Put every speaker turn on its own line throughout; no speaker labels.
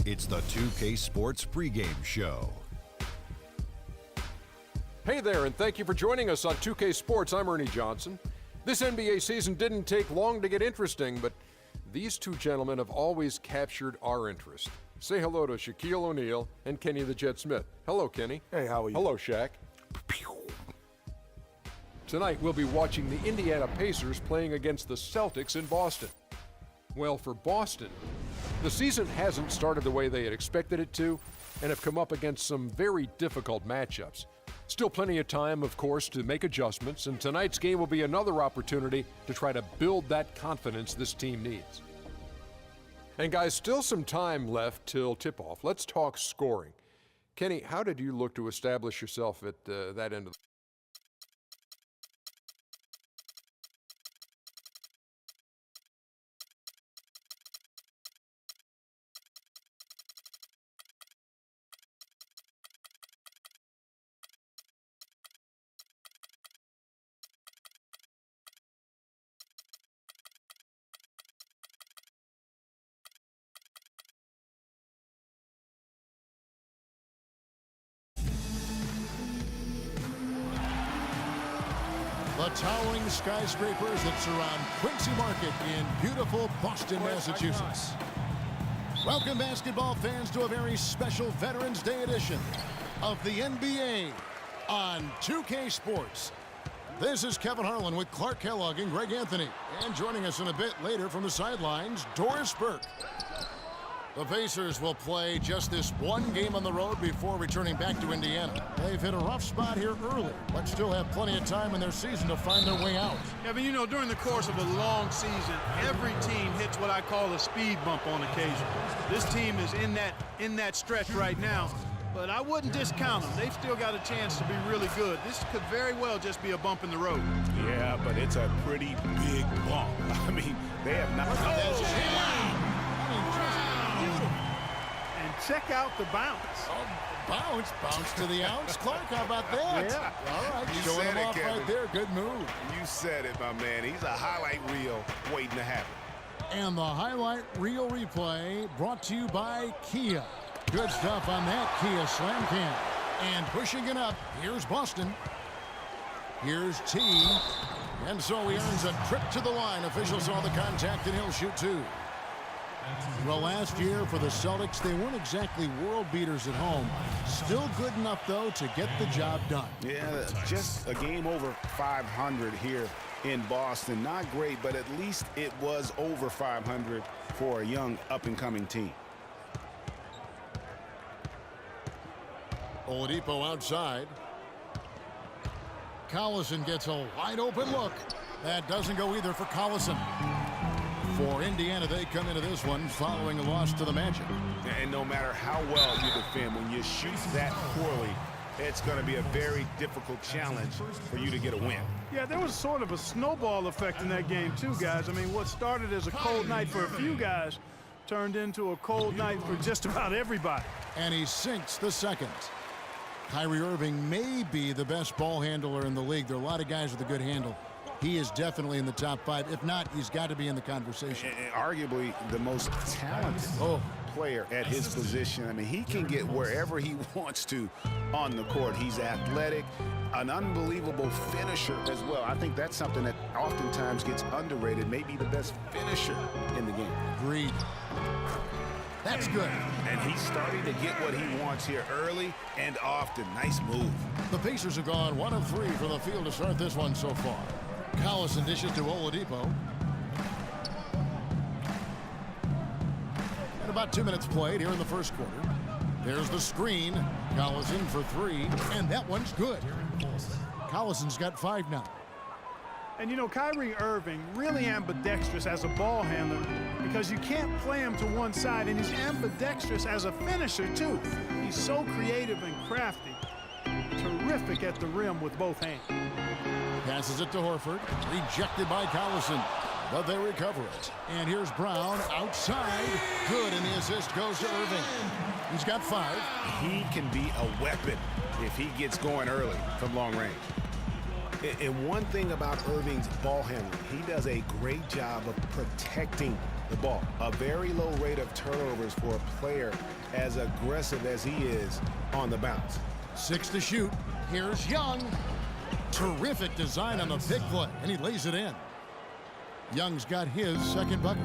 It's the 2K Sports pregame show.
Hey there, and thank you for joining us on 2K Sports. I'm Ernie Johnson. This NBA season didn't take long to get interesting, but these two gentlemen have always captured our interest. Say hello to Shaquille O'Neal and Kenny the Jet Smith. Hello, Kenny.
Hey, how are you?
Hello, Shaq. Tonight, we'll be watching the Indiana Pacers playing against the Celtics in Boston. Well, for Boston, the season hasn't started the way they had expected it to and have come up against some very difficult matchups. Still plenty of time, of course, to make adjustments, and tonight's game will be another opportunity to try to build that confidence this team needs. And guys, still some time left till tip-off. Let's talk scoring. Kenny, how did you look to establish yourself at that end of the
The towering skyscrapers that surround Quincy Market in beautiful Boston, Massachusetts. Welcome, basketball fans, to a very special Veterans Day edition of the NBA on 2K Sports. This is Kevin Harlan with Clark Kellogg and Greg Anthony. And joining us in a bit later from the sidelines, Doris Burke. The Pacers will play just this one game on the road before returning back to Indiana. They've hit a rough spot here early, but still have plenty of time in their season to find their way out.
Kevin, you know, during the course of a long season, every team hits what I call a speed bump on occasion. This team is in that stretch right now, but I wouldn't discount them. They've still got a chance to be really good. This could very well just be a bump in the road.
Yeah, but it's a pretty big bump. I mean, they have not...
Check out the bounce.
Bounce to the ounce. Clark, how about that?
Yeah.
All right,
You
showing
said
him
it,
off
Kevin.
right there. Good move.
You said it, my man. He's a highlight reel waiting to happen.
And the highlight reel replay brought to you by Kia. Good stuff on that Kia slam cam. And pushing it up, here's Boston. Here's T. And so he earns a trip to the line. Officials saw the contact, and he'll shoot two. Well, last year for the Celtics, they weren't exactly world beaters at home. Still good enough, though, to get the job done.
Yeah, just a game over 500 here in Boston. Not great, but at least it was over 500 for a young up-and-coming team.
Oladipo outside. Collison gets a wide-open look. That doesn't go either for Collison. For Indiana, they come into this one following a loss to the Magic.
And no matter how well you defend, when you shoot that poorly, it's going to be a very difficult challenge for you to get a win.
Yeah, there was sort of a snowball effect in that game too, guys. I mean, what started as a cold night for a few guys turned into a cold night for just about everybody.
And he sinks the second. Kyrie Irving may be the best ball handler in the league. There are a lot of guys with a good handle. He is definitely in the top five. If not, he's got to be in the conversation.
And arguably the most talented player at his position. I mean, he can get wherever he wants to on the court. He's athletic, an unbelievable finisher as well. I think that's something that oftentimes gets underrated. Maybe the best finisher in the game.
Agreed. That's good.
And he's starting to get what he wants here early and often. Nice move.
The Pacers have gone 1 of 3 from the field to start this one so far. Collison dishes to Oladipo. And about 2 minutes played here in the first quarter. There's the screen. Collison for 3, and that one's good. Collison's got 5 now.
And you know, Kyrie Irving really ambidextrous as a ball handler because you can't play him to one side, and he's ambidextrous as a finisher too. He's so creative and crafty. Terrific at the rim with both hands.
Passes it to Horford. Rejected by Collison. But they recover it. And here's Brown outside. Good, and the assist goes to Irving. He's got 5.
He can be a weapon if he gets going early from long range. And one thing about Irving's ball handling, he does a great job of protecting the ball. A very low rate of turnovers for a player as aggressive as he is on the bounce.
6 to shoot. Here's Young. Terrific design on the pick play, and he lays it in. Young's got his second bucket.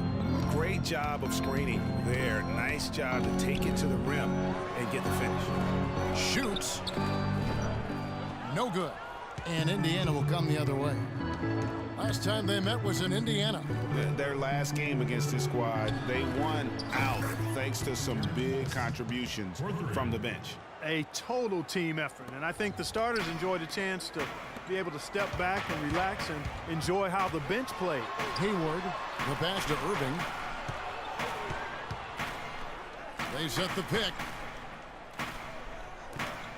Great job of screening there. Nice job to take it to the rim and get the finish.
Shoots. No good. And Indiana will come the other way. Last time they met was in Indiana.
Their last game against this squad, they won out thanks to some big contributions from the bench.
A total team effort, and I think the starters enjoyed a chance to be able to step back and relax and enjoy how the bench played.
Hayward, the pass to Irving. They set the pick.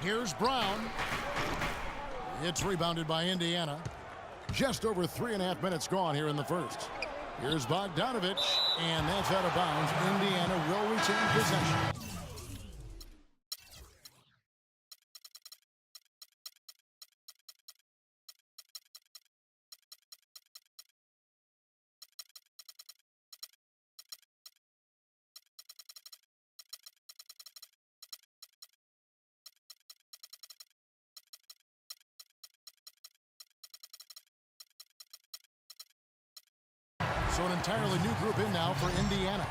Here's Brown. It's rebounded by Indiana. Just over 3.5 minutes gone here in the first. Here's Bogdanovich, and that's out of bounds. Indiana will retain possession. So an entirely new group in now for Indiana.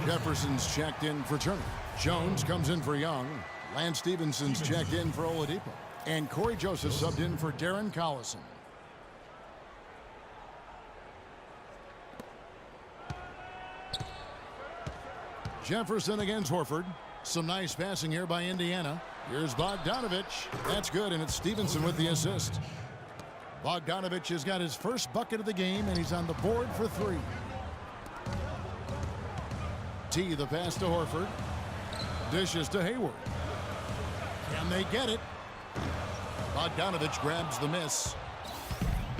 Jefferson's checked in for Turner. Jones comes in for Young. Lance Stevenson's checked in for Oladipo. And Corey Joseph subbed in for Darren Collison. Jefferson against Horford. Some nice passing here by Indiana. Here's Bogdanovich. That's good, and it's Stevenson with the assist. Bogdanovich has got his first bucket of the game, and he's on the board for 3. T, the pass to Horford. Dishes to Hayward. Can they get it? Bogdanovich grabs the miss.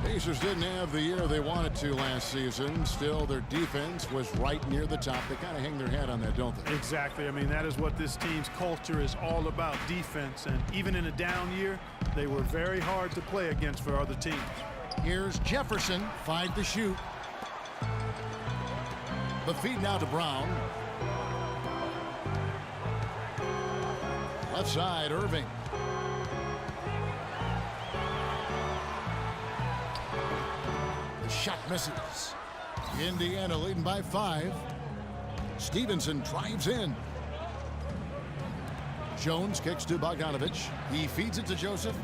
Pacers didn't have the year they wanted to last season. Still, their defense was right near the top. They kind of hang their hat on that, don't they?
Exactly. I mean, that is what this team's culture is all about, defense. And even in a down year, they were very hard to play against for other teams.
Here's Jefferson, 5 to shoot. The feed now to Brown. Left side, Irving. The shot misses. Indiana leading by 5. Stevenson drives in. Jones kicks to Bogdanovich. He feeds it to Joseph.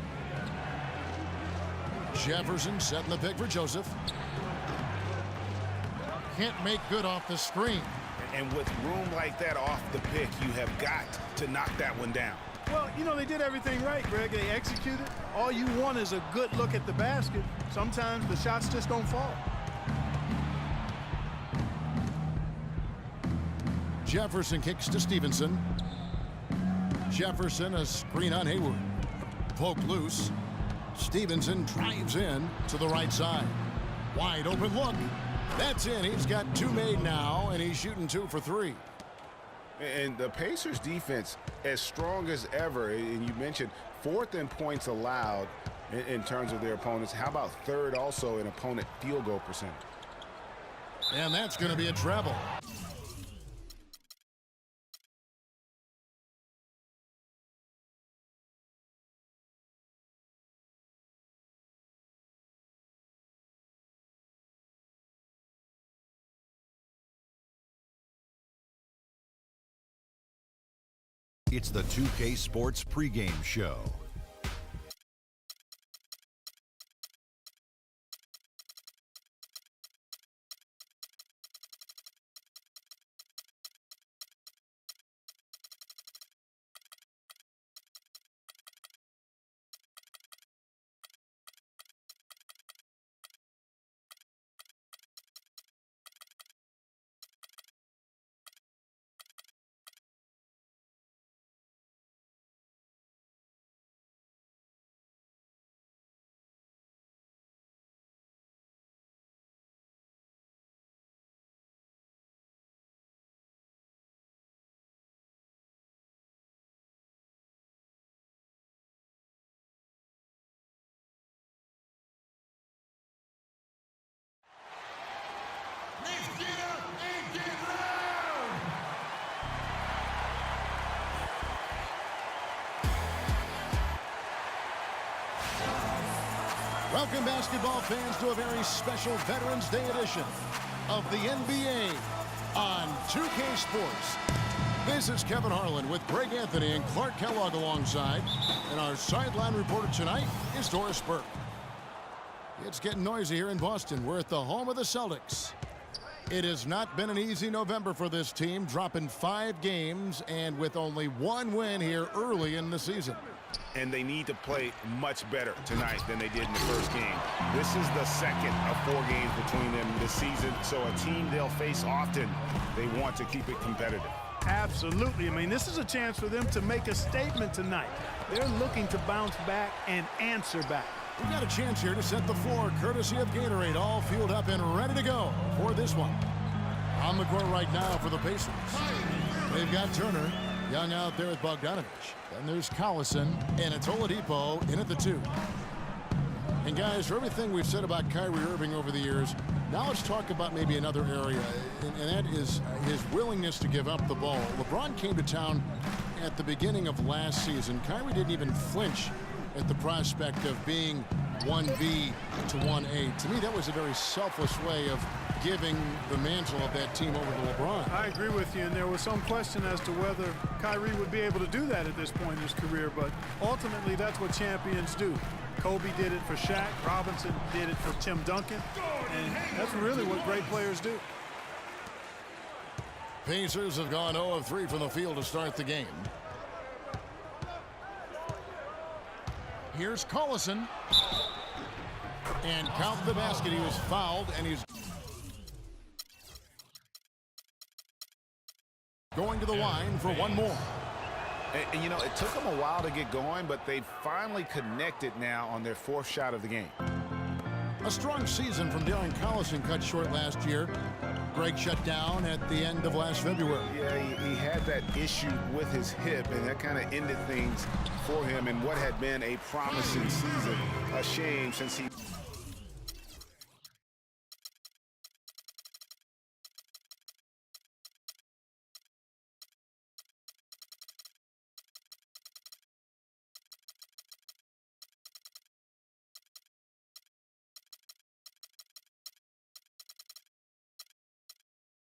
Jefferson setting the pick for Joseph. Can't make good off the screen.
And with room like that off the pick, you have got to knock that one down.
Well, you know, they did everything right, Greg. They executed. All you want is a good look at the basket. Sometimes the shots just don't fall.
Jefferson kicks to Stevenson. Jefferson, a screen on Hayward. Poked loose. Stevenson drives in to the right side. Wide open look. That's in. He's got 2 made now, and he's shooting 2 for 3.
And the Pacers defense as strong as ever. And you mentioned 4th in points allowed in terms of their opponents. How about 3rd also in opponent field goal percentage?
And that's going to be a treble.
It's the 2K Sports pregame show.
Welcome, basketball fans, to a very special Veterans Day edition of the NBA on 2K Sports. This is Kevin Harlan with Greg Anthony and Clark Kellogg alongside. And our sideline reporter tonight is Doris Burke. It's getting noisy here in Boston. We're at the home of the Celtics. It has not been an easy November for this team, dropping 5 games and with only 1 win here early in the season.
And they need to play much better tonight than they did in the first game. This is the second of 4 games between them this season, so a team they'll face often. They want to keep it competitive.
Absolutely. I mean, this is a chance for them to make a statement tonight. They're looking to bounce back and answer back.
We've got a chance here to set the floor, courtesy of Gatorade, all fueled up and ready to go for this one. On the court right now for the Pacers. They've got Turner, Young out there with Bogdanovich. Then there's Collison, and it's Oladipo in at the 2. And guys, for everything we've said about Kyrie Irving over the years, now let's talk about maybe another area, and that is his willingness to give up the ball. LeBron came to town at the beginning of last season. Kyrie didn't even flinch at the prospect of being 1B to 1A. To me, that was a very selfless way of giving the mantle of that team over to LeBron.
I agree with you, and there was some question as to whether Kyrie would be able to do that at this point in his career, but ultimately that's what champions do. Kobe did it for Shaq, Robinson did it for Tim Duncan, and that's really what great players do.
Pacers have gone 0 of 3 from the field to start the game. Here's Collison. And count the basket. He was fouled, and he's going to the line for one more.
And you know, it took them a while to get going, but they finally connected now on their 4th shot of the game.
A strong season from Darren Collison cut short last year. Greg shut down at the end of last February.
Yeah, he had that issue with his hip, and that kind of ended things for him in what had been a promising season. A shame since he...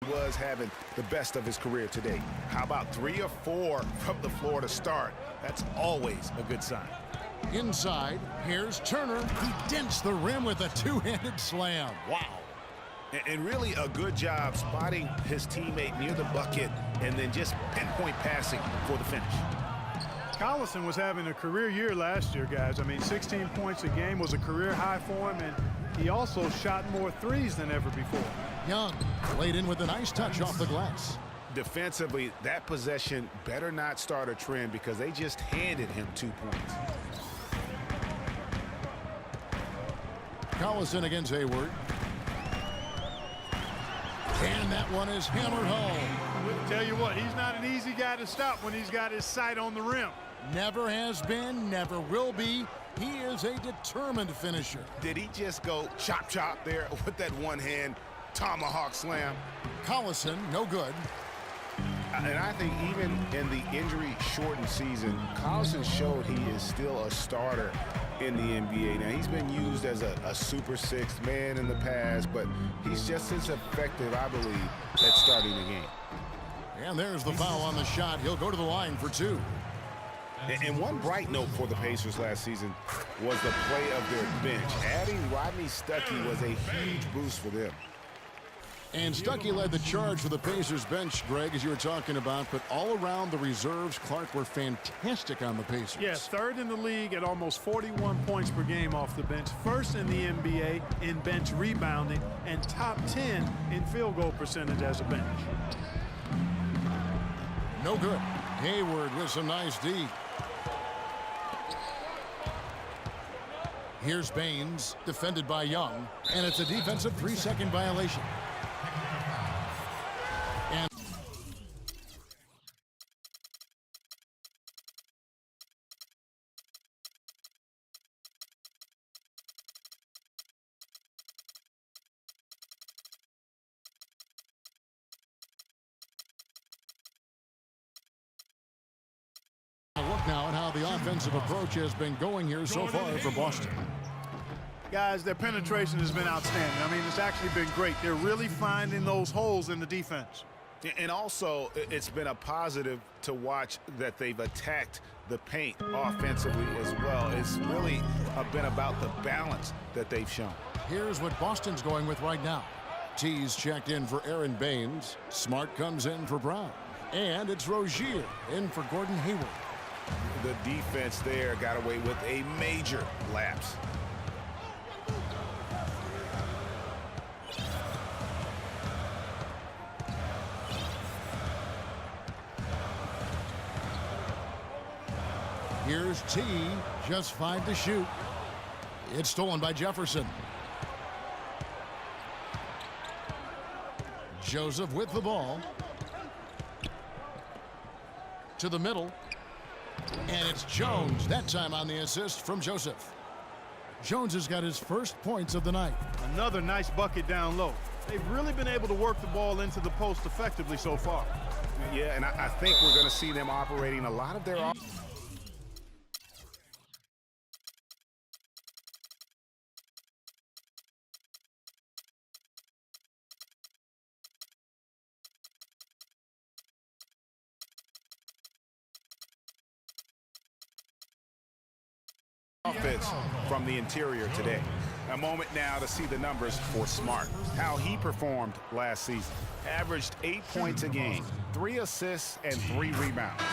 was having the best of his career today. How about 3 or 4 from the floor to start? That's always a good sign.
Inside, here's Turner. He dents the rim with a 2-handed slam. Wow.
And really a good job spotting his teammate near the bucket and then just pinpoint passing for the finish.
Collison was having a career year last year, guys. I mean, 16 points a game was a career high for him, and he also shot more threes than ever before.
Young laid in with a nice touch off the glass.
Defensively, that possession better not start a trend because they just handed him 2 points.
Collison against Hayward. And that one is hammered home.
Tell you what, he's not an easy guy to stop when he's got his sight on the rim.
Never has been, never will be. He is a determined finisher.
Did he just go chop chop there with that one-hand tomahawk slam?
Collison, no good.
And I think even in the injury-shortened season, Collison showed he is still a starter in the NBA. Now, he's been used as a super 6th man in the past, but he's just as effective, I believe, at starting the game.
And there's the foul on the shot. He'll go to the line for 2.
And one bright note for the Pacers last season was the play of their bench. Adding Rodney Stuckey was a huge boost for them.
And Stuckey led the charge for the Pacers bench, Greg, as you were talking about. But all around, the reserves, Clark, were fantastic on the Pacers.
Yes, 3rd in the league at almost 41 points per game off the bench. 1st in the NBA in bench rebounding, and top 10 in field goal percentage as a bench.
No good. Hayward with some nice D. Here's Baines, defended by Young, and it's a defensive 3-second violation. And look now at how the offensive approach has been going here so far for Boston.
Guys, their penetration has been outstanding. I mean, it's actually been great. They're really finding those holes in the defense.
And also, it's been a positive to watch that they've attacked the paint offensively as well. It's really been about the balance that they've shown.
Here's what Boston's going with right now. T's checked in for Aaron Baines. Smart comes in for Brown. And it's Rozier in for Gordon Hayward.
The defense there got away with a major lapse.
Here's T, just 5 to shoot. It's stolen by Jefferson. Joseph with the ball. To the middle. And it's Jones, that time on the assist from Joseph. Jones has got his first points of the night.
Another nice bucket down low. They've really been able to work the ball into the post effectively so far.
Yeah, and I think we're going to see them operating a lot of their offense from the interior today. A moment now to see the numbers for Smart. How he performed last season. Averaged 8 points a game, 3 assists, and 3 rebounds.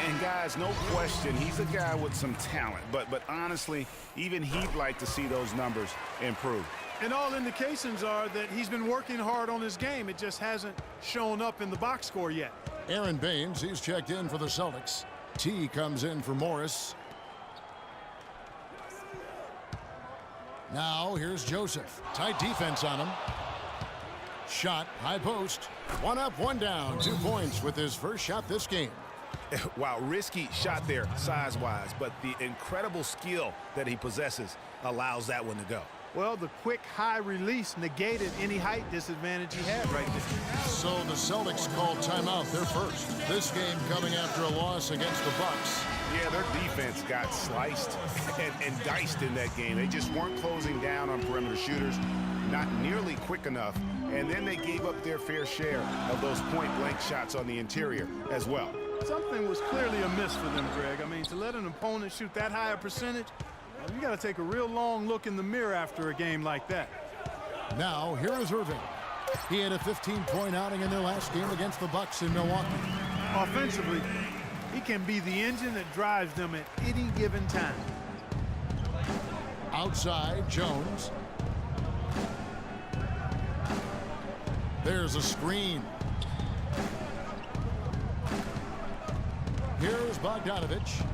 And guys, no question, he's a guy with some talent. But honestly, even he'd like to see those numbers improve.
And all indications are that he's been working hard on his game. It just hasn't shown up in the box score yet.
Aaron Baines, he's checked in for the Celtics. T comes in for Morris. Now here's Joseph. Tight defense on him. Shot, high post. 1 up, 1 down. 2 points with his first shot this game.
Wow, risky shot there size-wise, but the incredible skill that he possesses allows that one to go.
Well, the quick high release negated any height disadvantage he had right there.
So the Celtics called timeout, their first. This game coming after a loss against the Bucks.
Yeah, their defense got sliced and diced in that game. They just weren't closing down on perimeter shooters, not nearly quick enough, and then they gave up their fair share of those point-blank shots on the interior as well.
Something was clearly amiss for them, Greg. I mean, to let an opponent shoot that high a percentage, you got to take a real long look in the mirror after a game like that.
Now, here is Irving. He had a 15-point outing in their last game against the Bucks in Milwaukee.
Offensively, he can be the engine that drives them at any given time.
Outside, Jones. There's a screen. Here's Bogdanovich.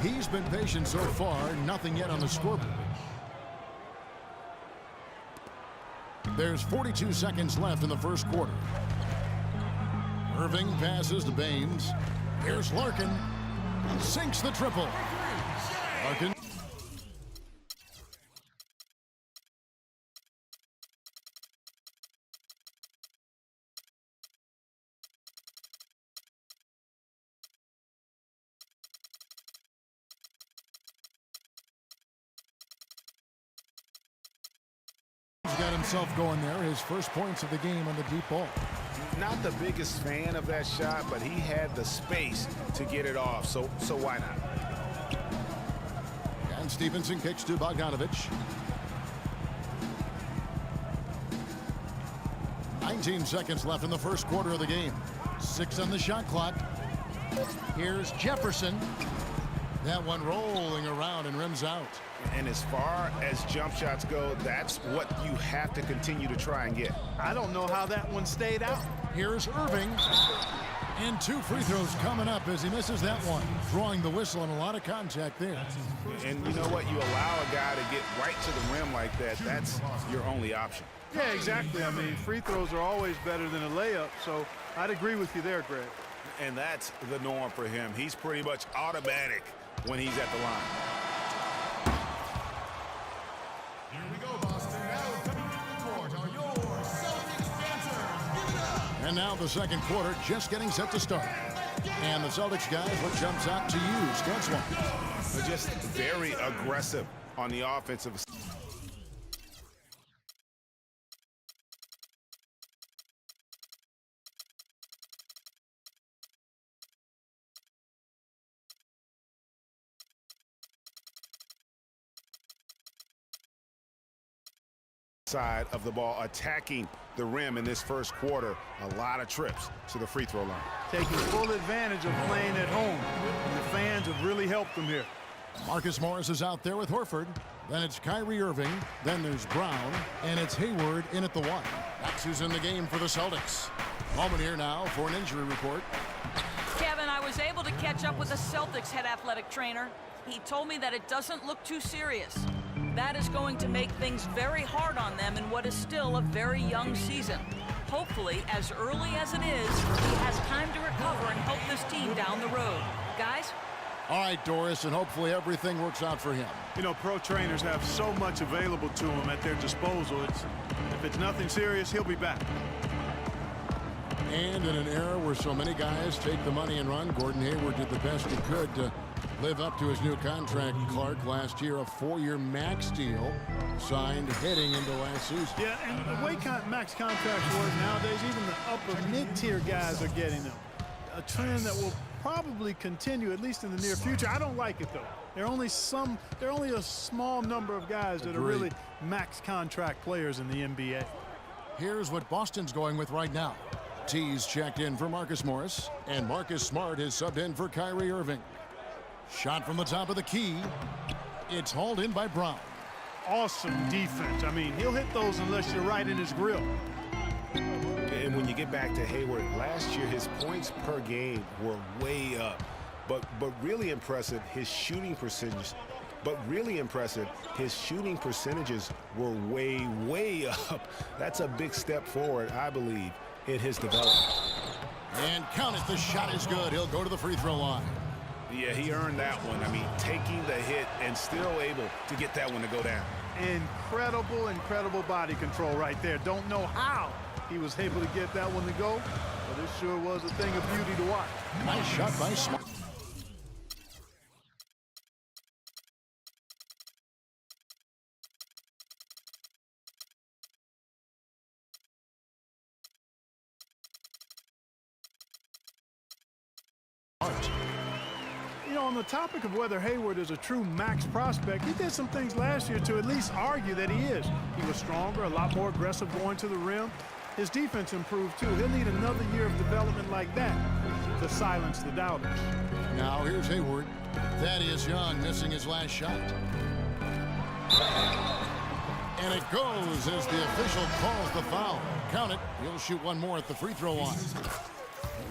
He's been patient so far, nothing yet on the scoreboard. There's 42 seconds left in the first quarter. Irving passes to Baines. Here's Larkin. Sinks the triple. Larkin. He's got himself going there. His first points of the game on the deep ball.
Not the biggest fan of that shot, but he had the space to get it off, so why not?
And Stevenson kicks to Bogdanovich. 19 seconds left in the first quarter of the game. 6 on the shot clock. Here's Jefferson. That one rolling around and rims out.
And as far as jump shots go, that's what you have to continue to try and get.
I don't know how that one stayed out.
Here's Irving. And 2 free throws coming up as he misses that one. Drawing the whistle and a lot of contact there.
And you know what? You allow a guy to get right to the rim like that. That's your only option.
Yeah, exactly. I mean, free throws are always better than a layup, so I'd agree with you there, Greg.
And that's the norm for him. He's pretty much automatic when he's at the line.
Here we go, Boston. Now coming to the court are your Celtics dancers. Give it up.
And now the second quarter just getting set to start. And the Celtics guys, what jumps out to you, Stan Swan?
They're just very aggressive on the offensive. side of the ball, attacking the rim in this first quarter. A lot of trips to the free throw line.
Taking full advantage of playing at home. And the fans have really helped them here.
Marcus Morris is out there with Horford. Then it's Kyrie Irving. Then there's Brown. And it's Hayward in at the one. That's who's in the game for the Celtics. Moment here now for an injury report.
Kevin, I was able to catch up with the Celtics head athletic trainer. He told me that it doesn't look too serious. That is going to make things very hard on them in what is still a very young season. Hopefully, as early as it is, he has time to recover and help this team down the road. Guys?
All right, Doris, and hopefully everything works out for him.
You know, pro trainers have so much available to them at their disposal. If it's nothing serious, he'll be back.
And in an era where so many guys take the money and run, Gordon Hayward did the best he could to live up to his new contract. Clark, last year, a 4-year max deal signed heading into last season.
Yeah, and the way max contracts work nowadays, even the upper mid-tier guys are getting them. A trend that will probably continue, at least in the near future. I don't like it, though. There are only a small number of guys that are really max contract players in the NBA.
Here's what Boston's going with right now. T's checked in for Marcus Morris, and Marcus Smart is subbed in for Kyrie Irving. Shot from the top of the key. It's hauled in by Brown.
Awesome defense. I mean, he'll hit those unless you're right in his grill.
And when you get back to Hayward, last year his points per game were way up. But really impressive, his shooting percentages. His shooting percentages were way up. That's a big step forward, I believe, in his development.
And count it, the shot is good. He'll go to the free throw line.
Yeah, he earned that one. I mean, taking the hit and still able to get that one to go down.
Incredible body control right there. Don't know how he was able to get that one to go, but it sure was a thing of beauty to watch.
Nice shot by Smart.
You know, on the topic of whether Hayward is a true max prospect, he did some things last year to at least argue that he is. He was stronger, a lot more aggressive going to the rim. His defense improved too. He'll need another year of development like that to silence the doubters.
Now here's Hayward. Thaddeus Young missing his last shot. And it goes as the official calls the foul. Count it. He'll shoot one more at the free throw line.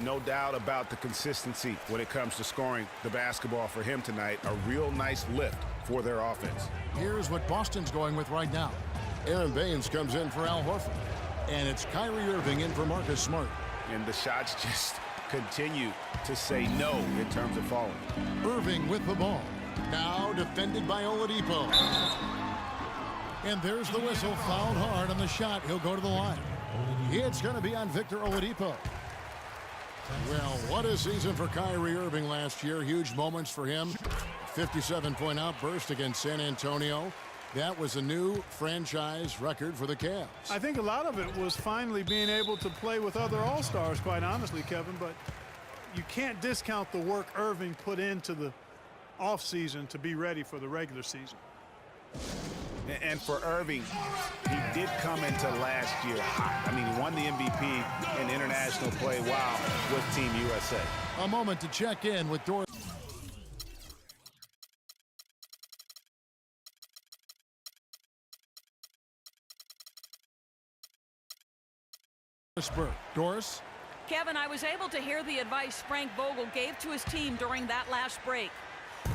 No doubt about the consistency when it comes to scoring the basketball for him tonight. A real nice lift for their offense.
Here's what Boston's going with right now. Aaron Baines comes in for Al Horford. And it's Kyrie Irving in for Marcus Smart.
And the shots just continue to say no in terms of falling.
Irving with the ball. Now defended by Oladipo. And there's the whistle. Fouled hard on the shot. He'll go to the line. It's going to be on Victor Oladipo. Well, what a season for Kyrie Irving last year. Huge moments for him. 57-point outburst against San Antonio. That was a new franchise record for the Cavs.
I think a lot of it was finally being able to play with other all-stars, quite honestly, Kevin. But you can't discount the work Irving put into the offseason to be ready for the regular season.
And for Irving, he did come into last year hot. I mean, he won the MVP in international play while with Team USA.
A moment to check in with Doris. Doris?
Kevin, I was able to hear the advice Frank Vogel gave to his team during that last break.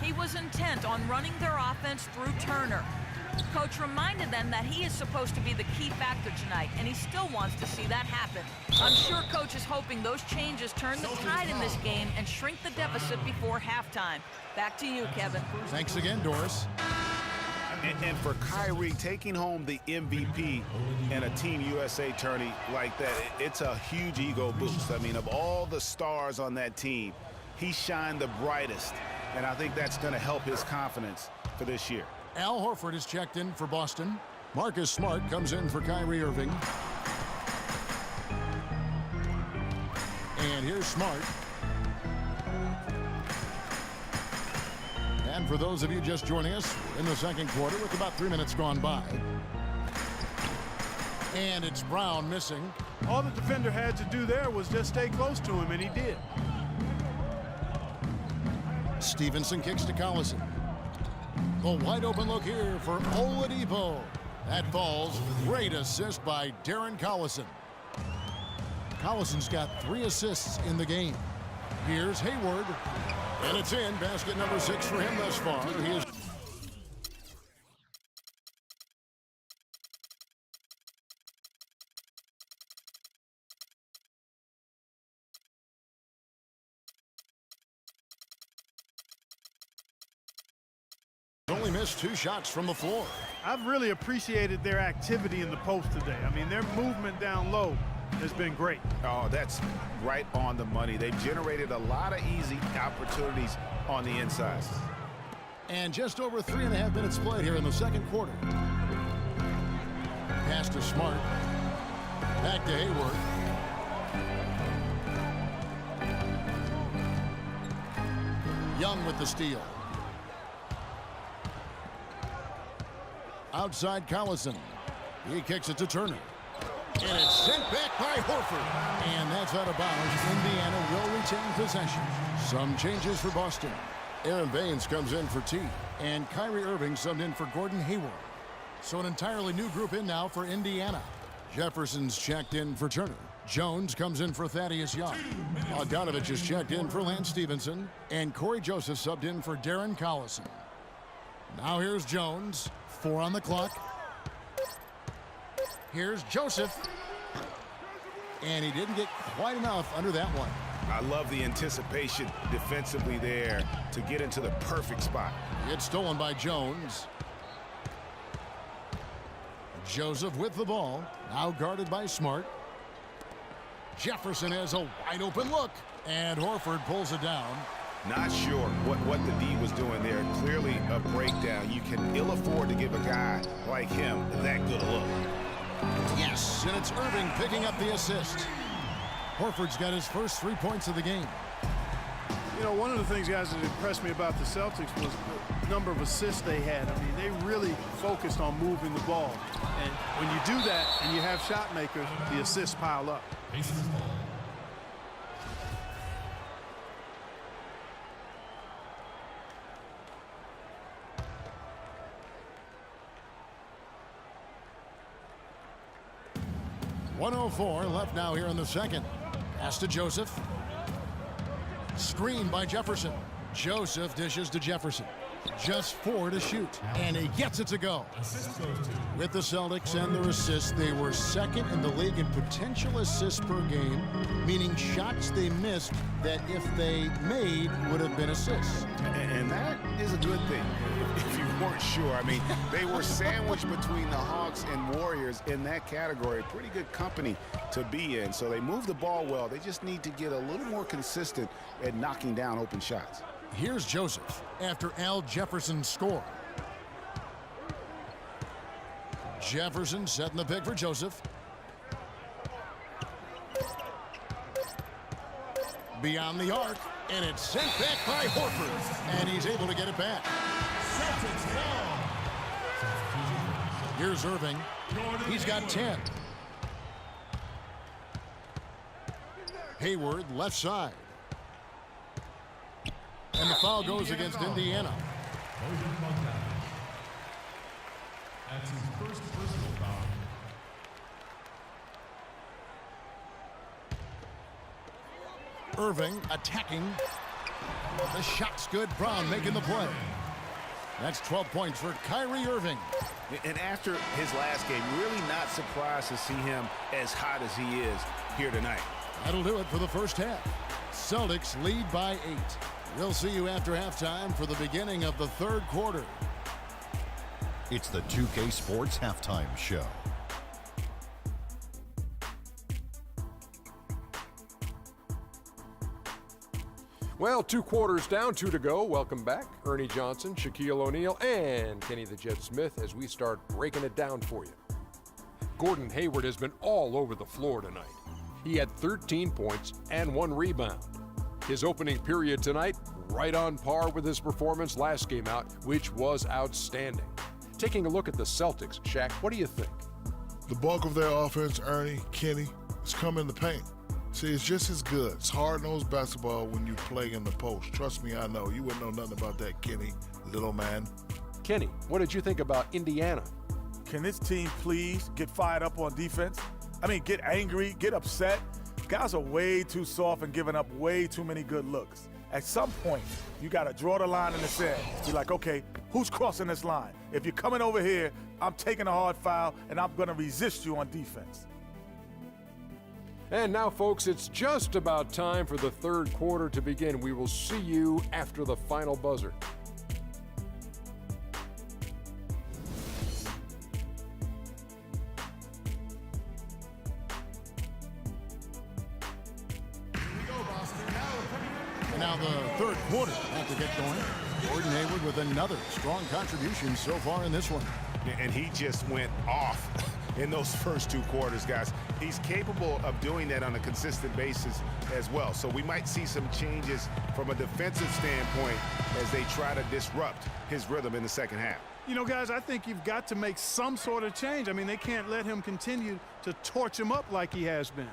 He was intent on running their offense through Turner. Coach reminded them that he is supposed to be the key factor tonight, and he still wants to see that happen. I'm sure Coach is hoping those changes turn the tide in this game and shrink the deficit before halftime. Back to you, Kevin.
Thanks again, Doris.
And for Kyrie, taking home the MVP in a Team USA tourney like that, it's a huge ego boost. I mean, of all the stars on that team, he shined the brightest, and I think that's going to help his confidence for this year.
Al Horford is checked in for Boston. Marcus Smart comes in for Kyrie Irving. And here's Smart. And for those of you just joining us, in the second quarter with about 3 minutes gone by. And it's Brown missing.
All the defender had to do there was just stay close to him, and he did.
Stevenson kicks to Collison. The wide open look here for Oladipo. That falls. Great assist by Darren Collison. Collison's got 3 assists in the game. Here's Hayward. And it's in. Basket number 6 for him thus far. He is only missed 2 shots from the floor.
I've really appreciated their activity in the post today. I mean, their movement down low has been great.
Oh, that's right on the money. They've generated a lot of easy opportunities on the inside.
And just over 3.5 minutes played here in the second quarter. Pass to Smart. Back to Hayward. Young with the steal. Outside Collison. He kicks it to Turner. And it's sent back by Horford. And that's out of bounds. Indiana will retain possession. Some changes for Boston. Aaron Baines comes in for T. And Kyrie Irving subbed in for Gordon Hayward. So an entirely new group in now for Indiana. Jefferson's checked in for Turner. Jones comes in for Thaddeus Young. Bogdanovich is checked in for Lance Stevenson. And Corey Joseph subbed in for Darren Collison. Now here's Jones. 4 on the clock. Here's Joseph. And he didn't get quite enough under that one.
I love the anticipation defensively there to get into the perfect spot.
It's stolen by Jones. Joseph with the ball. Now guarded by Smart. Jefferson has a wide open look. And Horford pulls it down.
Not sure what the D was doing there. Clearly a breakdown. You can ill afford to give a guy like him that good a look.
Yes, and it's Irving picking up the assist. Horford's got his first 3 points of the game.
You know, one of the things, guys, that impressed me about the Celtics was the number of assists they had. I mean, they really focused on moving the ball. And when you do that and you have shot makers, the assists pile up.
.104 left now here in the second. Pass to Joseph. Screen by Jefferson. Joseph dishes to Jefferson. Just 4 to shoot. And he gets it to go. With the Celtics and their assists, they were second in the league in potential assists per game, meaning shots they missed that if they made would have been assists.
And that is a good thing, if you weren't sure. I mean, they were sandwiched between the Hawks and Warriors in that category. Pretty good company to be in. So they move the ball well. They just need to get a little more consistent at knocking down open shots.
Here's Joseph after Al Jefferson scored. Jefferson setting the pick for Joseph. Beyond the arc, and it's sent back by Horford, and he's able to get it back. Here's Irving. He's got 10. Hayward left side. And the foul goes against Indiana.
That's his first personal foul.
Irving attacking. The shot's good. Brown making the play. That's 12 points for Kyrie Irving.
And after his last game, really not surprised to see him as hot as he is here tonight.
That'll do it for the first half. Celtics lead by 8. We'll see you after halftime for the beginning of the third quarter.
It's the 2K Sports Halftime Show.
Well, 2 quarters down, 2 to go. Welcome back. Ernie Johnson, Shaquille O'Neal, and Kenny the Jet Smith as we start breaking it down for you. Gordon Hayward has been all over the floor tonight. He had 13 points and 1 rebound. His opening period tonight, right on par with his performance last game out, which was outstanding. Taking a look at the Celtics, Shaq, what do you think?
The bulk of their offense, Ernie, Kenny, is coming in the paint. See, it's just as good. It's hard-nosed basketball when you play in the post. Trust me, I know. You wouldn't know nothing about that, Kenny, little man.
Kenny, what did you think about Indiana?
Can this team please get fired up on defense? I mean, get angry, get upset. Guys are way too soft and giving up way too many good looks. At some point, you got to draw the line in the sand. Be like, okay, who's crossing this line? If you're coming over here, I'm taking a hard foul, and I'm going to resist you on defense.
And now, folks, it's just about time for the third quarter to begin. We will see you after the final buzzer.
And now the third quarter about to get going. Gordon Hayward with another strong contribution so far in this one.
And he just went off in those first two quarters, guys. He's capable of doing that on a consistent basis as well. So we might see some changes from a defensive standpoint as they try to disrupt his rhythm in the second half.
You know, guys, I think you've got to make some sort of change. I mean, they can't let him continue to torch him up like he has been.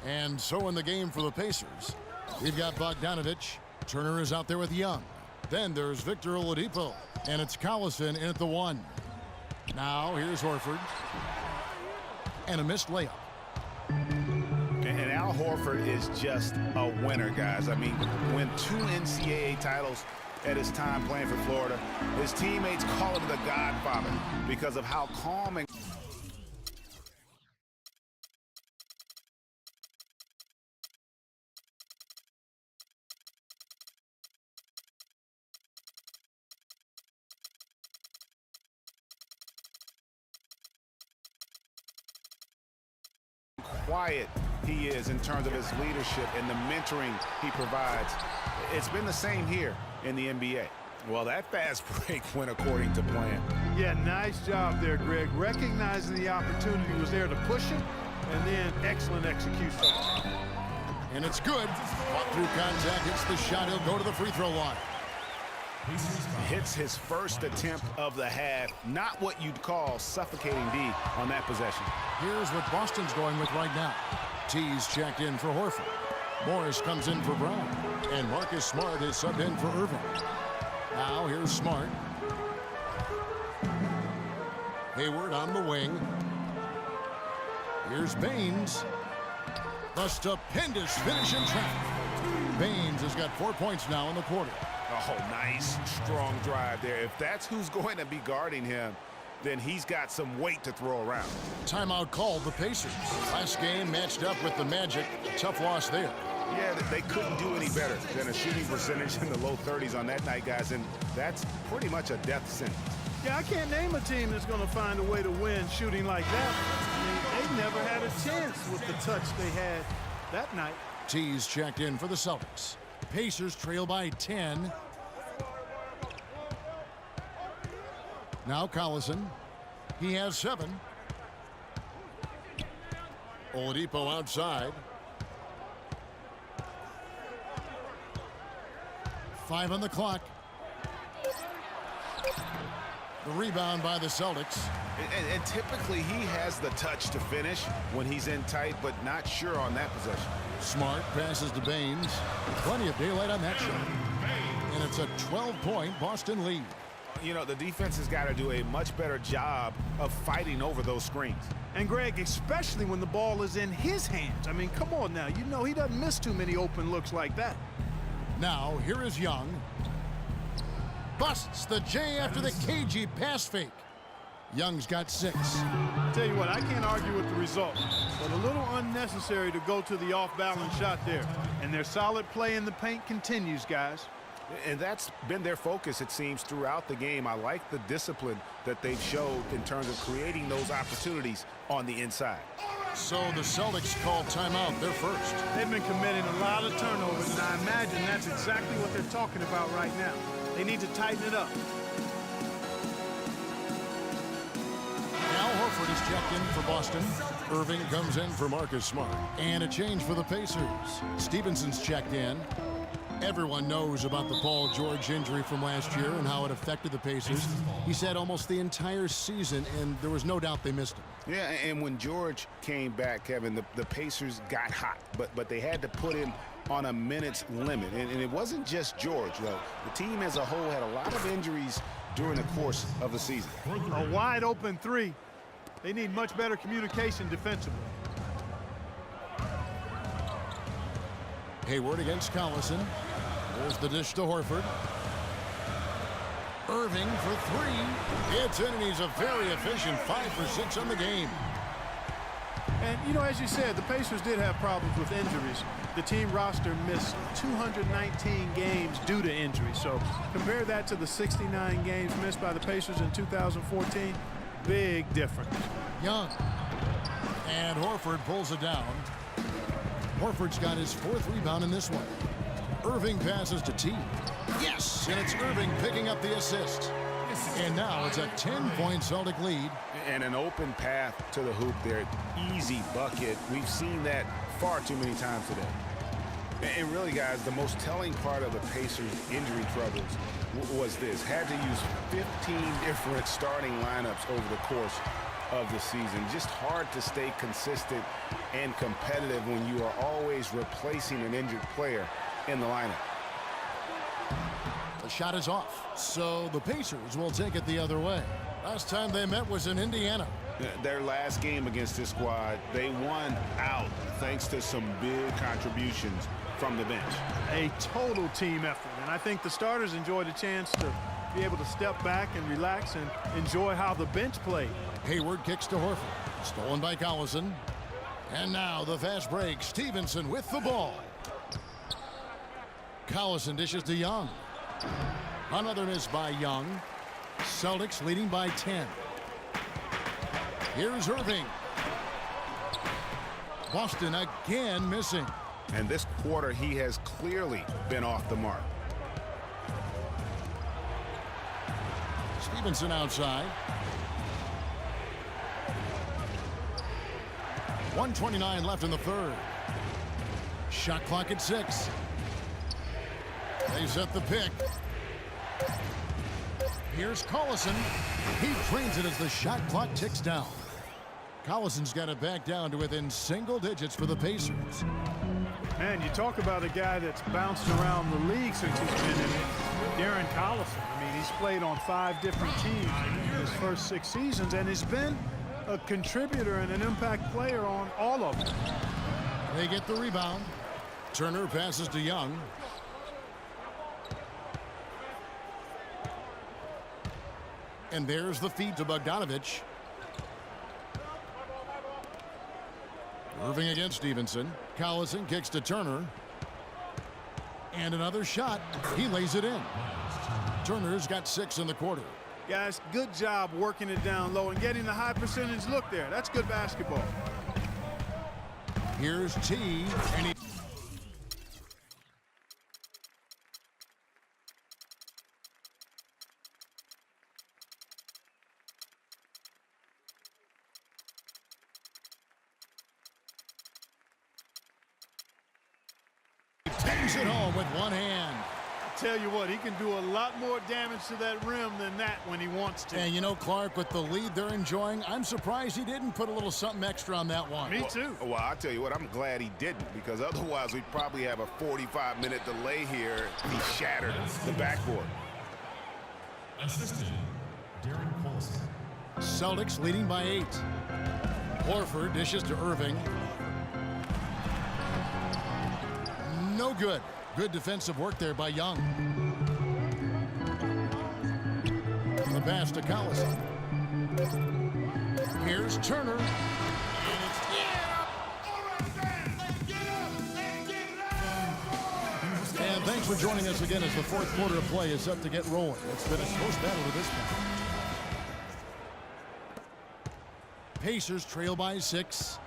And so in the game for the Pacers, we've got Bogdanovich. Turner is out there with Young. Then there's Victor Oladipo. And it's Collison in at the 1. Now here's Horford. And a missed layup.
And Al Horford is just a winner, guys. I mean, win 2 NCAA titles at his time playing for Florida. His teammates call him the Godfather because of how calm and quiet he is in terms of his leadership and the mentoring he provides. It's been the same here in the NBA. Well, that fast break went according to plan.
Yeah, nice job there, Greg. Recognizing the opportunity was there to push him, and then excellent execution.
And it's good. Fought through contact, hits the shot. He'll go to the free throw line.
Hits his first attempt of the half. Not what you'd call suffocating D on that possession.
Here's what Boston's going with right now. T's checked in for Horford. Morris comes in for Brown. And Marcus Smart is subbed in for Irving. Now here's Smart. Hayward on the wing. Here's Baines. The stupendous finish in traffic. Baines has got 4 points now in the quarter.
Oh, nice, strong drive there. If that's who's going to be guarding him, then he's got some weight to throw around.
Timeout called the Pacers. Last game matched up with the Magic. A tough loss there.
Yeah, they couldn't do any better than a shooting percentage in the low 30s on that night, guys, and that's pretty much a death sentence.
Yeah, I can't name a team that's going to find a way to win shooting like that. I mean, they never had a chance with the touch they had that night.
T's checked in for the Celtics. Pacers trail by 10. Now Collison. He has 7. Oladipo outside. 5 on the clock. The rebound by the Celtics.
And typically he has the touch to finish when he's in tight, but not sure on that possession.
Smart passes to Baines. Plenty of daylight on that shot. And it's a 12-point Boston lead.
You know, the defense has got to do a much better job of fighting over those screens.
And Greg, especially when the ball is in his hands. I mean, come on now. You know he doesn't miss too many open looks like that.
Now, here is Young. Busts the J after the cagey pass fake. Young's got 6.
Tell you what, I can't argue with the result, but a little unnecessary to go to the off-balance shot there. And their solid play in the paint continues, guys.
And that's been their focus, it seems, throughout the game. I like the discipline that they've showed in terms of creating those opportunities on the inside.
So the Celtics call timeout. They're first.
They've been committing a lot of turnovers, and I imagine that's exactly what they're talking about right now. They need to tighten it up.
Al Horford is checked in for Boston. Irving comes in for Marcus Smart. And a change for the Pacers. Stevenson's checked in. Everyone knows about the Paul George injury from last year and how it affected the Pacers. He said almost the entire season, and there was no doubt they missed him.
Yeah, and when George came back, Kevin, the Pacers got hot, but they had to put him on a minutes limit. And it wasn't just George. The team as a whole had a lot of injuries during the course of the season.
A wide open three. They need much better communication defensively.
Hayward against Collison. There's the dish to Horford. Irving for three. It's in, and he's a very efficient 5 for 6 on the game.
And, you know, as you said, the Pacers did have problems with injuries. The team roster missed 219 games due to injury. So compare that to the 69 games missed by the Pacers in 2014. Big difference.
Young. And Horford pulls it down. Horford's got his 4th rebound in this one. Irving passes to T. Yes, and it's Irving picking up the assist. And now it's a 10-point Celtic lead.
And an open path to the hoop there. Easy bucket. We've seen that far too many times today. And really, guys, the most telling part of the Pacers' injury troubles was this. Had to use 15 different starting lineups over the course of the season. Just hard to stay consistent and competitive when you are always replacing an injured player in the lineup.
The shot is off, so the Pacers will take it the other way. Last time they met was in Indiana.
Their last game against this squad, they won out thanks to some big contributions from the bench.
A total team effort, and I think the starters enjoyed a chance to be able to step back and relax and enjoy how the bench played.
Hayward kicks to Horford. Stolen by Collison. And now the fast break. Stevenson with the ball. Collison dishes to Young. Another miss by Young. Celtics leading by 10. Here's Irving. Boston again missing.
And this quarter, he has clearly been off the mark.
Stevenson outside. 1:29 left in the third. Shot clock at 6. They set the pick. Here's Collison. He drains it as the shot clock ticks down. Collison's got it back down to within single digits for the Pacers.
Man, you talk about a guy that's bounced around the league since he's been in it. Darren Collison. I mean, he's played on 5 different teams in his first 6 seasons, and he's been a contributor and an impact player on all of them.
They get the rebound. Turner passes to Young. And there's the feed to Bogdanovich. Irving against Stevenson. Collison kicks to Turner. And another shot. He lays it in. Turner's got 6 in the quarter.
Guys, good job working it down low and getting the high percentage look there. That's good basketball.
Here's T. And he... takes it home with one hand.
Tell you what, he can do a lot more damage to that rim than that when he wants to.
And you know, Clark, with the lead they're enjoying, I'm surprised he didn't put a little something extra on that one.
Me too.
Well, I'll tell you what, I'm glad he didn't, because otherwise we'd probably have a 45-minute delay here. He shattered the backboard.
Assistant, Darren Paulson.
Celtics leading by 8. Horford dishes to Irving. No good. Good defensive work there by Young. The pass to Collison. Here's Turner. And thanks for joining us again as the 4th quarter of play is up to get rolling. It's been a close battle to this point. Pacers trail by 6.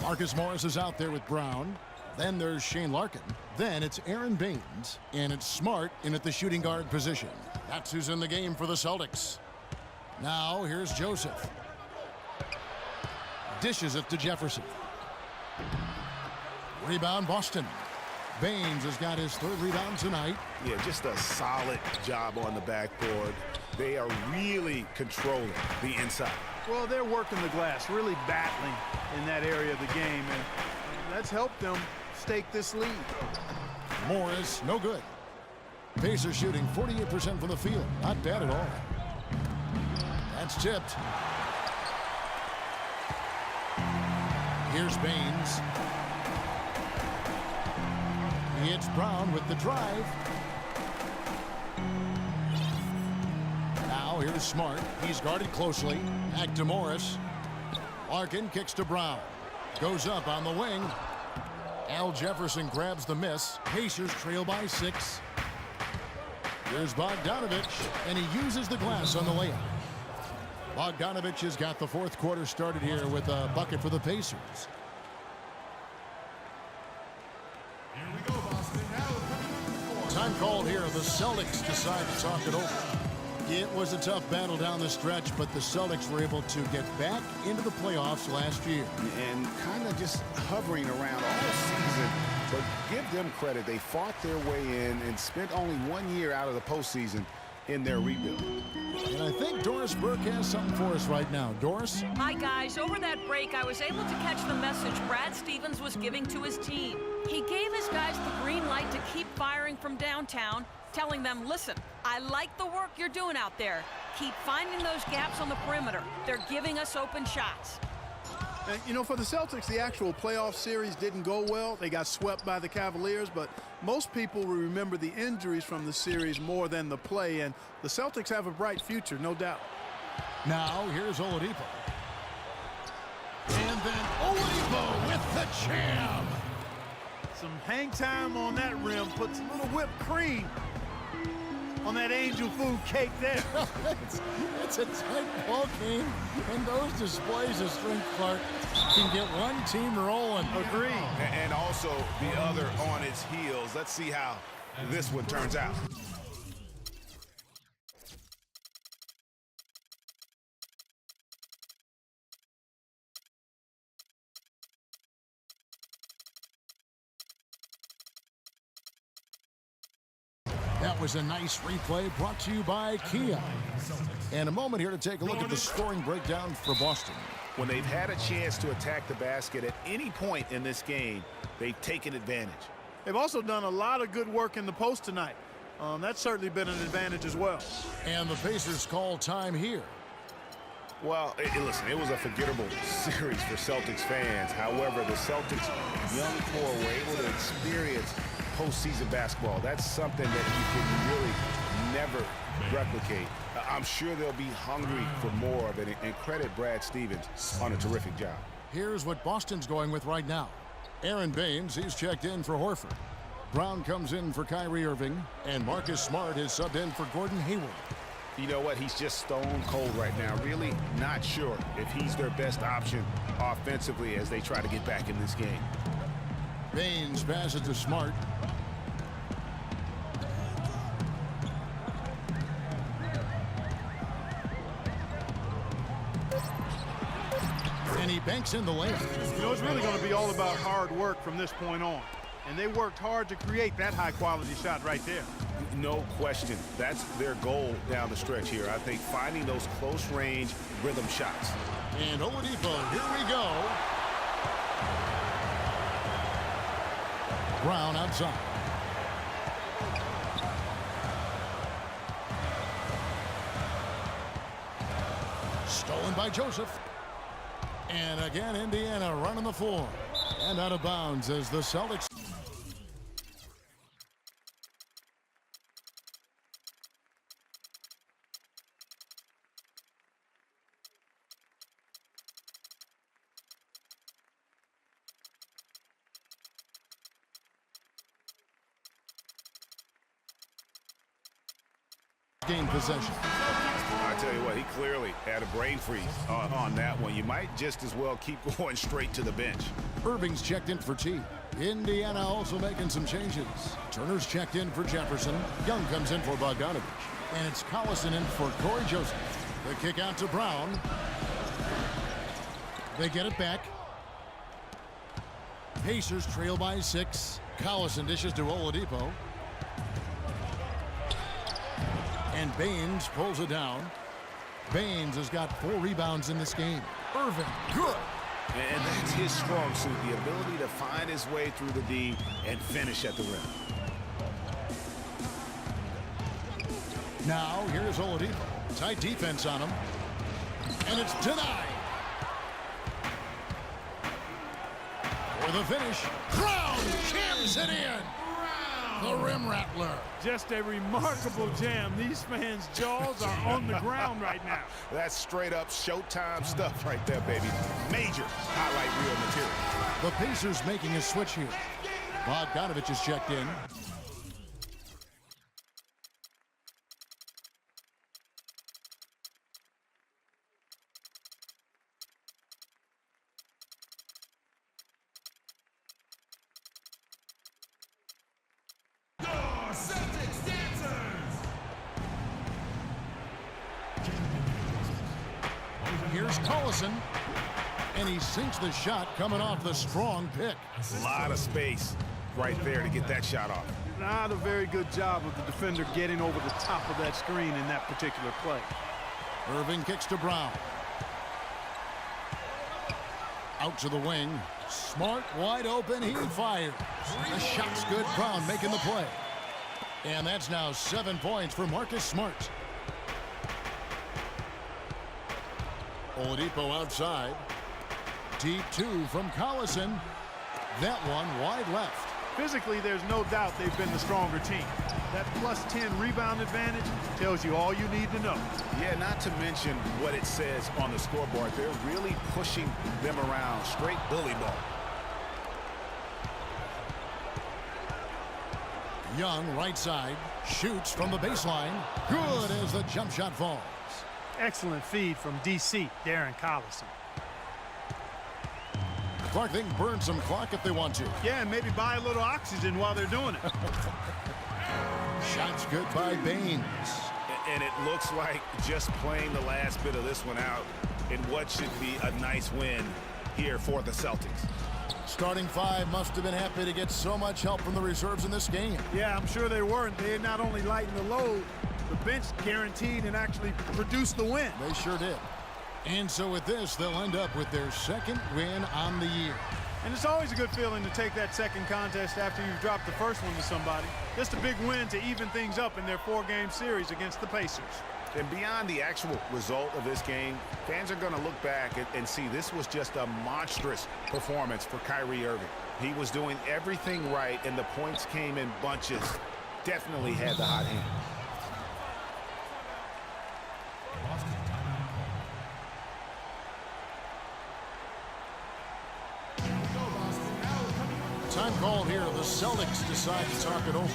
Marcus Morris is out there with Brown. Then there's Shane Larkin. Then it's Aaron Baines. And it's Smart in at the shooting guard position. That's who's in the game for the Celtics. Now here's Joseph. Dishes it to Jefferson. Rebound Boston. Baines has got his 3rd rebound tonight.
Yeah, just a solid job on the backboard. They are really controlling the inside.
Well, they're working the glass, really battling in that area of the game, and that's helped them stake this lead.
Morris, no good. Pacers shooting 48% from the field. Not bad at all. That's tipped. Here's Baines. It's Brown with the drive. Now here's Smart. He's guarded closely. Back to Morris. Larkin kicks to Brown. Goes up on the wing. Al Jefferson grabs the miss. Pacers trail by 6. Here's Bogdanovich, and he uses the glass on the layup. Bogdanovich has got the 4th quarter started here with a bucket for the Pacers.
Here we go, Boston. Now
Time called here. The Celtics decide to talk it over. It was a tough battle down the stretch, but the Celtics were able to get back into the playoffs last year.
And kind of just hovering around all season. But give them credit. They fought their way in and spent only 1 year out of the postseason in their rebuild.
And I think Doris Burke has something for us right now. Doris?
Hi, guys. Over that break, I was able to catch the message Brad Stevens was giving to his team. He gave his guys the green light to keep firing from downtown, telling them, listen, I like the work you're doing out there. Keep finding those gaps on the perimeter. They're giving us open shots.
And, you know, for the Celtics, the actual playoff series didn't go well. They got swept by the Cavaliers, but most people will remember the injuries from the series more than the play, and the Celtics have a bright future, no doubt.
Now, here's Oladipo. And then Oladipo with the jam.
Some hang time on that rim, puts a little whipped cream on that angel food cake there.
it's a tight ball game, and those displays of strength, Clark, can get one team rolling.
Agreed.
And also the other on its heels. Let's see how this one turns out.
That was a nice replay brought to you by Kia. And a moment here to take a look at the scoring breakdown for Boston.
When they've had a chance to attack the basket at any point in this game, they've taken advantage.
They've also done a lot of good work in the post tonight. That's certainly been an advantage as well.
And the Pacers call time here.
Well, listen, it was a forgettable series for Celtics fans. However, the Celtics' young core were able to experience postseason basketball. That's something that you can really never replicate. I'm sure they'll be hungry for more of it, and credit Brad Stevens on a terrific job.
Here's what Boston's going with right now. Aaron Baines, he's checked in for Horford. Brown comes in for Kyrie Irving, and Marcus Smart is subbed in for Gordon Hayward.
You know what? He's just stone cold right now. Really not sure if he's their best option offensively as they try to get back in this game.
Baines passes to Smart. And he banks in the layup.
You know, it's really going to be all about hard work from this point on. And they worked hard to create that high-quality shot right there.
No question. That's their goal down the stretch here. I think finding those close-range rhythm shots.
And Oladipo, here we go. Brown outside. Stolen by Joseph. And again, Indiana running the floor. And out of bounds as the Celtics. Game possession.
I tell you what, he clearly had a brain freeze on that one. You might just as well keep going straight to the bench.
Irving's checked in for T. Indiana also making some changes. Turner's checked in for Jefferson. Young comes in for Bogdanovich. And it's Collison in for Corey Joseph. The kick out to Brown. They get it back. Pacers trail by 6. Collison dishes to Oladipo. And Baines pulls it down. Baines has got 4 rebounds in this game. Irving, good.
And that's his strong suit, the ability to find his way through the D and finish at the rim.
Now, here's Oladipo. Tight defense on him. And it's denied. For the finish, Brown jams it in. The rim rattler.
Just a remarkable jam. These fans' jaws are on the ground right now.
That's straight up Showtime stuff right there, baby. Major highlight reel material.
The Pacers making a switch here. Bogdanovich is checked in.
Celtics dancers.
Here's Collison. And he sinks the shot coming off the strong pick.
A lot of space right there to get that shot off.
Not a very good job of the defender getting over the top of that screen in that particular play.
Irving kicks to Brown. Out to the wing. Smart wide open. He fires. The shot's good. Brown making the play. And that's now 7 points for Marcus Smart. Oladipo outside. Deep 2 from Collison. That one wide left.
Physically, there's no doubt they've been the stronger team. That plus 10 rebound advantage tells you all you need to know.
Yeah, not to mention what it says on the scoreboard. They're really pushing them around. Straight bully ball.
Young, right side, shoots from the baseline. Good as the jump shot falls.
Excellent feed from DC, Darren Collison.
Clark, they can burn some clock if they want to.
Yeah, and maybe buy a little oxygen while they're doing it.
Shots good by Baines.
And it looks like just playing the last bit of this one out in what should be a nice win here for the Celtics.
Starting 5 must have been happy to get so much help from the reserves in this game.
Yeah, I'm sure they weren't. They not only lightened the load, the bench guaranteed and actually produced the win.
They sure did. And so with this, they'll end up with their 2nd win on the year.
And it's always a good feeling to take that second contest after you've dropped the first one to somebody. Just a big win to even things up in their 4-game series against the Pacers.
And beyond the actual result of this game, fans are going to look back and see this was just a monstrous performance for Kyrie Irving. He was doing everything right, and the points came in bunches. Definitely had the hot hand.
Time called here. The Celtics decide to talk it over.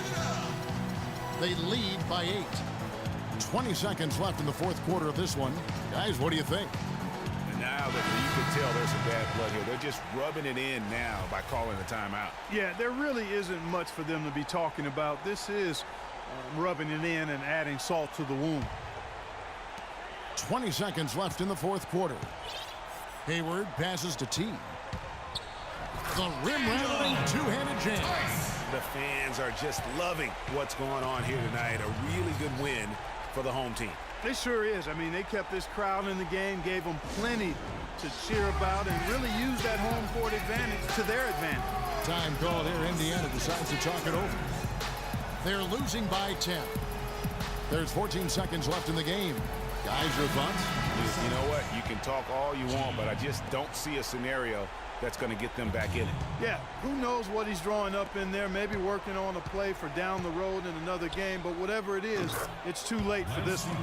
They lead by 8. 20 seconds left in the 4th quarter of this one. Guys, what do you think?
And now that you can tell there's some bad blood here. They're just rubbing it in now by calling a timeout.
Yeah, there really isn't much for them to be talking about. This is rubbing it in and adding salt to the wound.
20 seconds left in the 4th quarter. Hayward passes to T. The rim-rattling two-handed jam.
The fans are just loving what's going on here tonight. A really good win for the home team.
It sure is. I mean, they kept this crowd in the game, gave them plenty to cheer about, and really used that home court advantage to their advantage.
Time called here. Indiana decides to talk it over. They're losing by 10. There's 14 seconds left in the game. Guys, your thoughts?
You know what? You can talk all you want, but I just don't see a scenario that's going to get them back in it.
Yeah, who knows what he's drawing up in there, maybe working on a play for down the road in another game, but whatever it is, it's too late for this one.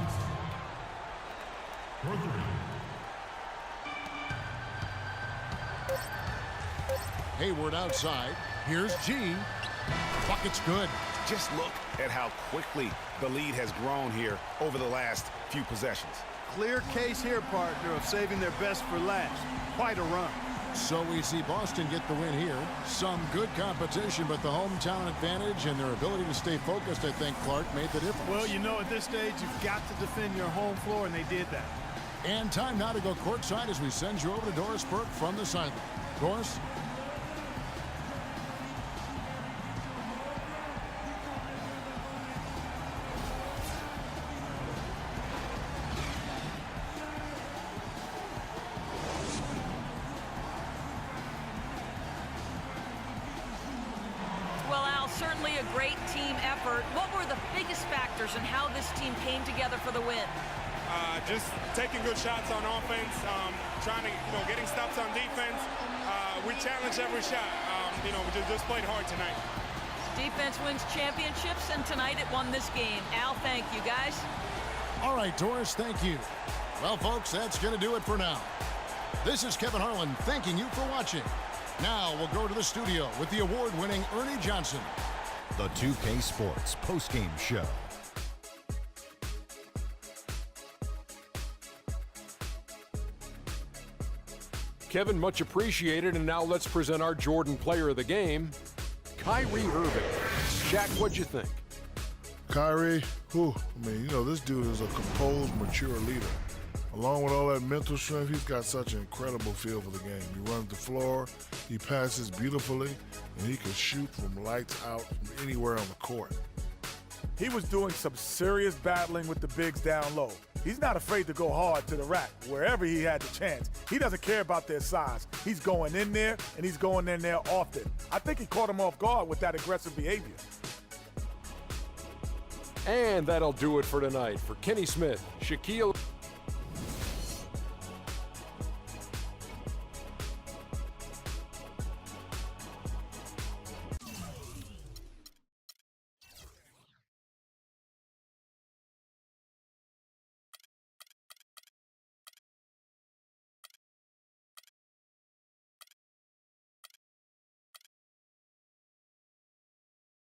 Hayward outside. Here's G. Bucket's good.
Just look at how quickly the lead has grown here over the last few possessions.
Clear case here, partner, of saving their best for last. Quite a run.
So we see Boston get the win here. Some good competition, but the hometown advantage and their ability to stay focused, I think, Clark, made the difference.
Well, you know, at this stage, you've got to defend your home floor, and they did that.
And time now to go courtside as we send you over to Doris Burke from the sideline. Doris?
great team effort. What were the biggest factors in how this team came together for the win?
Just taking good shots on offense, trying to, getting stops on defense. We challenged every shot. We just played hard tonight.
Defense wins championships, and tonight it won this game. Al, thank you, guys.
All right, Doris, thank you. Well, folks, that's going to do it for now. This is Kevin Harlan thanking you for watching. Now we'll go to the studio with the award-winning Ernie Johnson.
The 2K Sports postgame show.
Kevin, much appreciated. And now let's present our Jordan player of the game, Kyrie Irving. Jack, what'd you think?
Kyrie, this dude is a composed, mature leader. Along with all that mental strength, he's got such an incredible feel for the game. He runs the floor, he passes beautifully, and he can shoot from lights out from anywhere on the court.
He was doing some serious battling with the bigs down low. He's not afraid to go hard to the rack wherever he had the chance. He doesn't care about their size. He's going in there, and he's going in there often. I think he caught him off guard with that aggressive behavior.
And that'll do it for tonight. For Kenny Smith, Shaquille